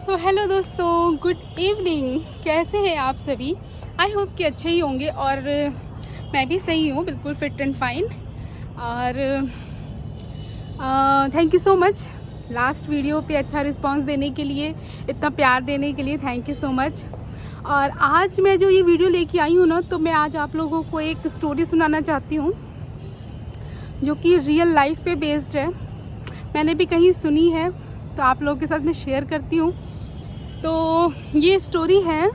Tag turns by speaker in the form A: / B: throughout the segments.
A: तो हेलो दोस्तों, good evening. कैसे हैं आप सभी? आई होप कि अच्छे ही होंगे और मैं भी सही हूँ, बिल्कुल फिट एंड फाइन। और thank you so much last video पे अच्छा रिस्पांस देने के लिए, इतना प्यार देने के लिए थैंक यू सो मच। और आज मैं जो ये वीडियो लेके आई हूँ ना, तो मैं आज आप लोगों को एक स्टोरी सुनाना चाहती हूँ जो कि रियल लाइफ पे बेस्ड है। मैंने भी कहीं सुनी है तो आप लोगों के साथ मैं शेयर करती हूँ। तो ये स्टोरी है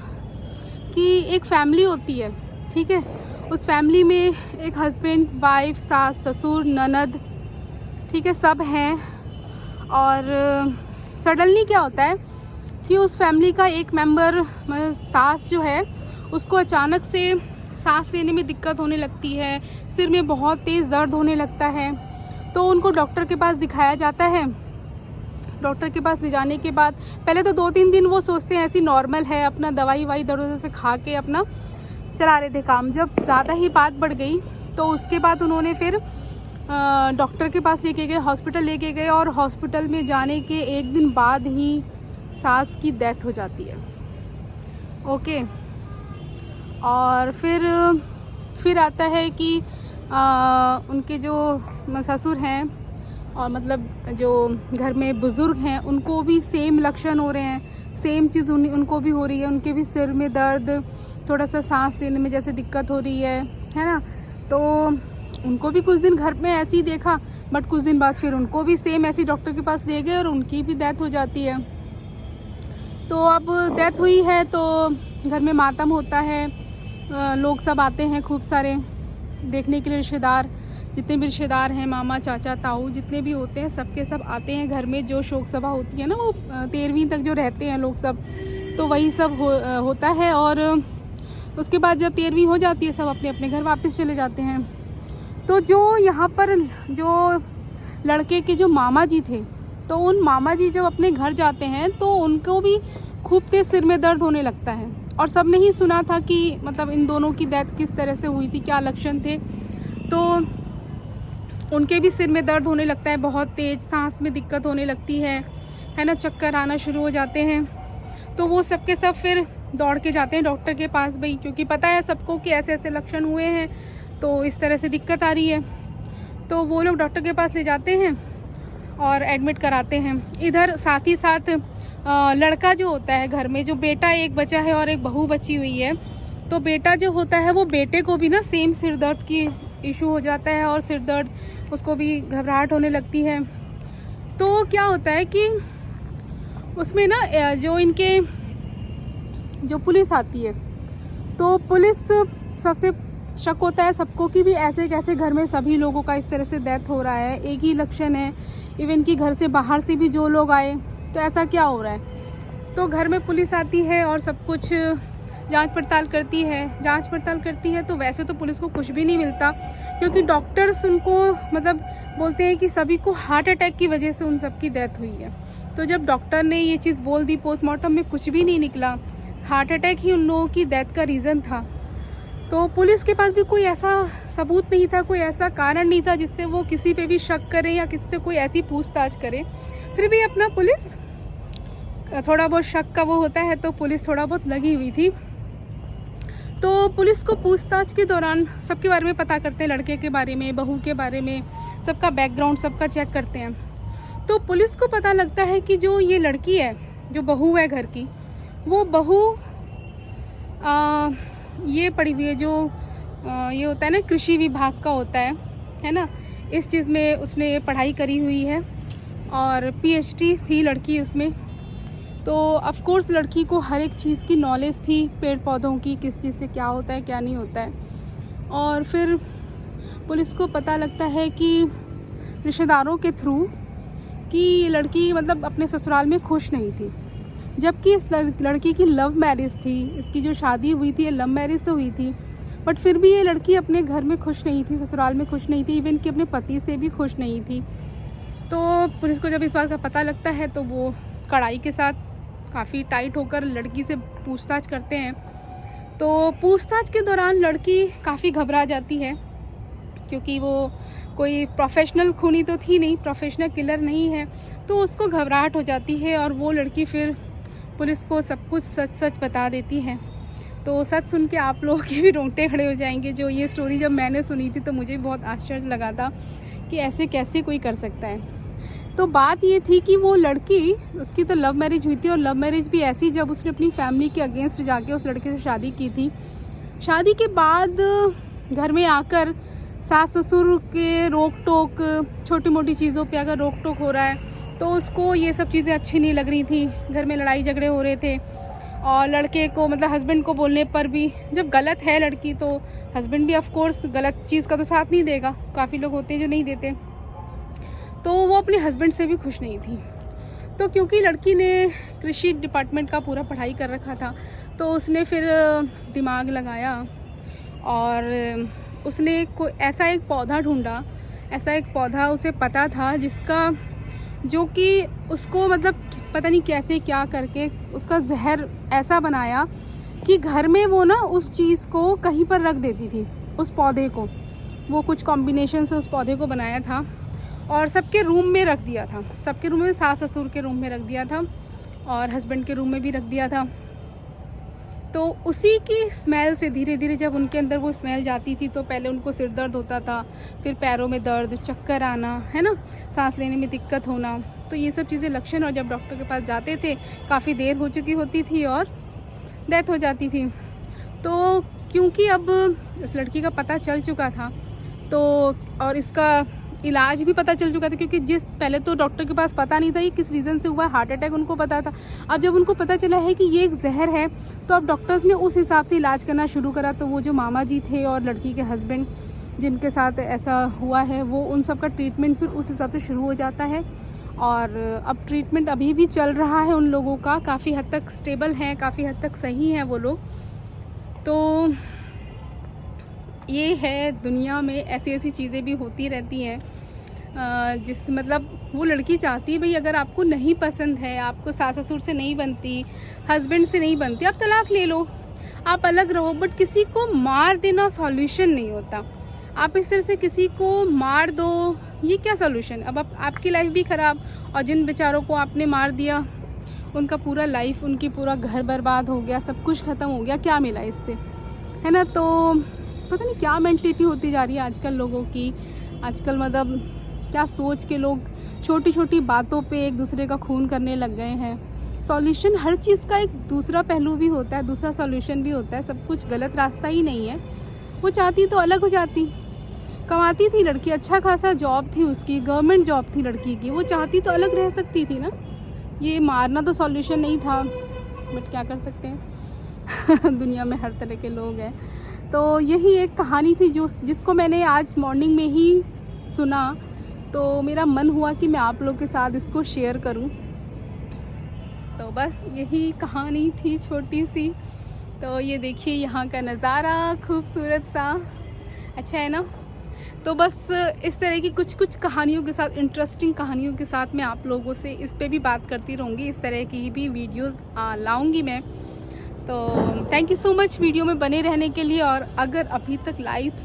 A: कि एक फैमिली होती है, ठीक है। उस फैमिली में एक हस्बैंड, वाइफ, सास, ससुर, ननद, ठीक है, सब हैं। और सडनली क्या होता है कि उस फैमिली का एक मेंबर, मतलब सास जो है, उसको अचानक से सांस लेने में दिक्कत होने लगती है, सिर में बहुत तेज़ दर्द होने लगता है। तो उनको डॉक्टर के पास दिखाया जाता है। डॉक्टर के पास ले जाने के बाद पहले तो 2-3 दिन वो सोचते हैं ऐसी नॉर्मल है, अपना दवाई दरों से खा के अपना चला रहे थे काम। जब ज़्यादा ही बात बढ़ गई तो उसके बाद उन्होंने फिर डॉक्टर के पास लेके गए, हॉस्पिटल लेके गए। और हॉस्पिटल में जाने के एक दिन बाद ही सास की डेथ हो जाती है। ओके। और फिर आता है कि उनके जो ससुर हैं, और मतलब जो घर में बुज़ुर्ग हैं, उनको भी सेम लक्षण हो रहे हैं, सेम चीज़ उनको भी हो रही है। उनके भी सिर में दर्द, थोड़ा सा सांस लेने में जैसे दिक्कत हो रही है ना। तो उनको भी कुछ दिन घर में ऐसे ही देखा, बट कुछ दिन बाद फिर उनको भी सेम ऐसे डॉक्टर के पास ले गए और उनकी भी डेथ हो जाती है। तो अब डेथ हुई है तो घर में मातम होता है। लोग सब आते हैं, खूब सारे देखने के लिए, रिश्तेदार, जितने भी रिश्तेदार हैं, मामा, चाचा, ताऊ, जितने भी होते हैं, सबके सब आते हैं। घर में जो शोक सभा होती है ना, वो 13वीं तक जो रहते हैं लोग सब, तो वही सब होता है। और उसके बाद जब 13वीं हो जाती है, सब अपने अपने घर वापस चले जाते हैं। तो जो यहाँ पर जो लड़के के जो मामा जी थे, तो उन मामा जी जब अपने घर जाते हैं तो उनको भी खूब तेज सिर में दर्द होने लगता है। और सब ने ही सुना था कि मतलब इन दोनों की डेथ किस तरह से हुई थी, क्या लक्षण थे। तो उनके भी सिर में दर्द होने लगता है, बहुत तेज़ सांस में दिक्कत होने लगती है ना, चक्कर आना शुरू हो जाते हैं। तो वो सब के सब फिर दौड़ के जाते हैं डॉक्टर के पास भाई, क्योंकि पता है सबको कि ऐसे ऐसे लक्षण हुए हैं, तो इस तरह से दिक्कत आ रही है। तो वो लोग डॉक्टर के पास ले जाते हैं और एडमिट कराते हैं। इधर साथ ही साथ लड़का जो होता है घर में, जो बेटा एक बचा है और एक बहू बची हुई है, तो बेटा जो होता है वो बेटे को भी ना सेम सिर दर्द की इशू हो जाता है और सिर दर्द, उसको भी घबराहट होने लगती है। तो क्या होता है कि उसमें ना जो इनके जो पुलिस आती है, तो पुलिस सबसे शक होता है सबको कि भी ऐसे कैसे घर में सभी लोगों का इस तरह से डेथ हो रहा है, एक ही लक्षण है, इवन कि घर से बाहर से भी जो लोग आए, तो ऐसा क्या हो रहा है। तो घर में पुलिस आती है और सब कुछ जांच पड़ताल करती है। तो वैसे तो पुलिस को कुछ भी नहीं मिलता, क्योंकि डॉक्टर्स उनको मतलब बोलते हैं कि सभी को हार्ट अटैक की वजह से उन सब की डेथ हुई है। तो जब डॉक्टर ने ये चीज़ बोल दी, पोस्टमार्टम में कुछ भी नहीं निकला, हार्ट अटैक ही उन लोगों की डेथ का रीज़न था। तो पुलिस के पास भी कोई ऐसा सबूत नहीं था, कोई ऐसा कारण नहीं था जिससे वो किसी पे भी शक करे या किसी से कोई ऐसी पूछताछ करे। फिर भी अपना पुलिस थोड़ा बहुत शक का वो होता है, तो पुलिस थोड़ा बहुत लगी हुई थी। तो पुलिस को पूछताछ के दौरान सबके बारे में पता करते हैं, लड़के के बारे में, बहू के बारे में, सबका बैकग्राउंड सबका चेक करते हैं। तो पुलिस को पता लगता है कि जो ये लड़की है, जो बहू है घर की, वो बहू ये पढ़ी हुई है, जो ये होता है ना कृषि विभाग का होता है ना, इस चीज़ में उसने पढ़ाई करी हुई है और PhD थी लड़की उसमें। तो ऑफ कोर्स लड़की को हर एक चीज़ की नॉलेज थी, पेड़ पौधों की, किस चीज़ से क्या होता है क्या नहीं होता है। और फिर पुलिस को पता लगता है कि रिश्तेदारों के थ्रू कि लड़की मतलब अपने ससुराल में खुश नहीं थी, जबकि इस लड़की की लव मैरिज थी। इसकी जो शादी हुई थी ये लव मैरिज से हुई थी, बट फिर भी ये लड़की अपने घर में खुश नहीं थी, ससुराल में खुश नहीं थी, इवन कि अपने पति से भी खुश नहीं थी। तो पुलिस को जब इस बात का पता लगता है तो वो कड़ाई के साथ काफ़ी टाइट होकर लड़की से पूछताछ करते हैं। तो पूछताछ के दौरान लड़की काफ़ी घबरा जाती है, क्योंकि वो कोई प्रोफेशनल खूनी तो थी नहीं, प्रोफेशनल किलर नहीं है, तो उसको घबराहट हो जाती है। और वो लड़की फिर पुलिस को सब कुछ सच सच बता देती है। तो सच सुन के आप लोगों के भी रोंगटे खड़े हो जाएंगे। जो ये स्टोरी जब मैंने सुनी थी तो मुझे भी बहुत आश्चर्य लगा था कि ऐसे कैसे कोई कर सकता है। तो बात ये थी कि वो लड़की, उसकी तो लव मैरिज हुई थी, और लव मैरिज भी ऐसी जब उसने अपनी फैमिली के अगेंस्ट जाके उस लड़के से शादी की थी। शादी के बाद घर में आकर सास ससुर के रोक टोक, छोटी मोटी चीज़ों पे अगर रोक टोक हो रहा है तो उसको ये सब चीज़ें अच्छी नहीं लग रही थी। घर में लड़ाई झगड़े हो रहे थे, और लड़के को मतलब हस्बैंड को बोलने पर भी, जब गलत है लड़की तो हस्बैंड भी ऑफ कोर्स गलत चीज़ का तो साथ नहीं देगा। काफ़ी लोग होते हैं जो नहीं देते। तो वो अपने हस्बैंड से भी खुश नहीं थी। तो क्योंकि लड़की ने कृषि डिपार्टमेंट का पूरा पढ़ाई कर रखा था, तो उसने फिर दिमाग लगाया और उसने ऐसा एक पौधा ढूंढा, ऐसा एक पौधा उसे पता था जिसका, जो कि उसको मतलब पता नहीं कैसे क्या करके उसका जहर ऐसा बनाया कि घर में वो ना उस चीज़ को कहीं पर रख देती थी, उस पौधे को। वो कुछ कॉम्बिनेशन से उस पौधे को बनाया था और सबके रूम में रख दिया था। सबके रूम में, सास ससुर के रूम में रख दिया था और हस्बैंड के रूम में भी रख दिया था। तो उसी की स्मेल से धीरे धीरे जब उनके अंदर वो स्मेल जाती थी तो पहले उनको सिर दर्द होता था, फिर पैरों में दर्द, चक्कर आना, है ना, सांस लेने में दिक्कत होना। तो ये सब चीज़ें लक्षण, और जब डॉक्टर के पास जाते थे काफ़ी देर हो चुकी होती थी और डेथ हो जाती थी। तो क्योंकि अब इस लड़की का पता चल चुका था तो, और इसका इलाज भी पता चल चुका था, क्योंकि पहले तो डॉक्टर के पास पता नहीं था ये किस रीज़न से हुआ, हार्ट अटैक उनको पता था। अब जब उनको पता चला है कि ये एक जहर है तो अब डॉक्टर्स ने उस हिसाब से इलाज करना शुरू करा। तो वो जो मामा जी थे और लड़की के हस्बैंड जिनके साथ ऐसा हुआ है, वो उन सब का ट्रीटमेंट फिर उस हिसाब से शुरू हो जाता है। और अब ट्रीटमेंट अभी भी चल रहा है उन लोगों का, काफ़ी हद तक स्टेबल हैं, काफ़ी हद तक सही हैं वो लोग। तो ये है, दुनिया में ऐसी ऐसी चीज़ें भी होती रहती हैं। जिस मतलब वो लड़की चाहती है भाई अगर आपको नहीं पसंद है, आपको सास ससुर से नहीं बनती, हस्बैंड से नहीं बनती, आप तलाक ले लो, आप अलग रहो। बट किसी को मार देना सॉल्यूशन नहीं होता। आप इस तरह से किसी को मार दो, ये क्या सॉल्यूशन? अब आपकी लाइफ भी ख़राब, और जिन बेचारों को आपने मार दिया उनका पूरा लाइफ, उनकी पूरा घर बर्बाद हो गया, सब कुछ ख़त्म हो गया, क्या मिला इससे, है ना। तो पता नहीं क्या मेंटलिटी होती जा रही है आजकल लोगों की। आजकल मतलब क्या सोच के लोग छोटी छोटी बातों पे एक दूसरे का खून करने लग गए हैं। सॉल्यूशन, हर चीज़ का एक दूसरा पहलू भी होता है, दूसरा सॉल्यूशन भी होता है। सब कुछ गलत रास्ता ही नहीं है। वो चाहती तो अलग हो जाती, कमाती थी लड़की, अच्छा खासा जॉब थी उसकी, गवर्नमेंट जॉब थी लड़की की, वो चाहती तो अलग रह सकती थी ना। ये मारना तो सॉल्यूशन नहीं था, बट क्या कर सकते हैं दुनिया में हर तरह के लोग हैं। तो यही एक कहानी थी जिसको मैंने आज मॉर्निंग में ही सुना, तो मेरा मन हुआ कि मैं आप लोगों के साथ इसको शेयर करूं। तो बस यही कहानी थी छोटी सी। तो ये देखिए यहाँ का नज़ारा खूबसूरत सा, अच्छा है ना। तो बस इस तरह की कुछ कुछ कहानियों के साथ, इंटरेस्टिंग कहानियों के साथ मैं आप लोगों से इस पे भी बात करती रहूँगी। इस तरह की भी वीडियोस लाऊंगी मैं। तो thank you so much video में बने रहने के लिए। और अगर अभी तक लाइक,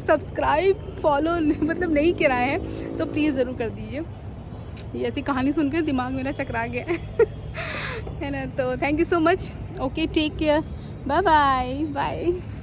A: सब्सक्राइब, फॉलो मतलब नहीं किया है तो प्लीज़ ज़रूर कर दीजिए। ये ऐसी कहानी सुनकर दिमाग मेरा चकरा गया है ना। तो thank you so much. Okay, take care, bye bye bye.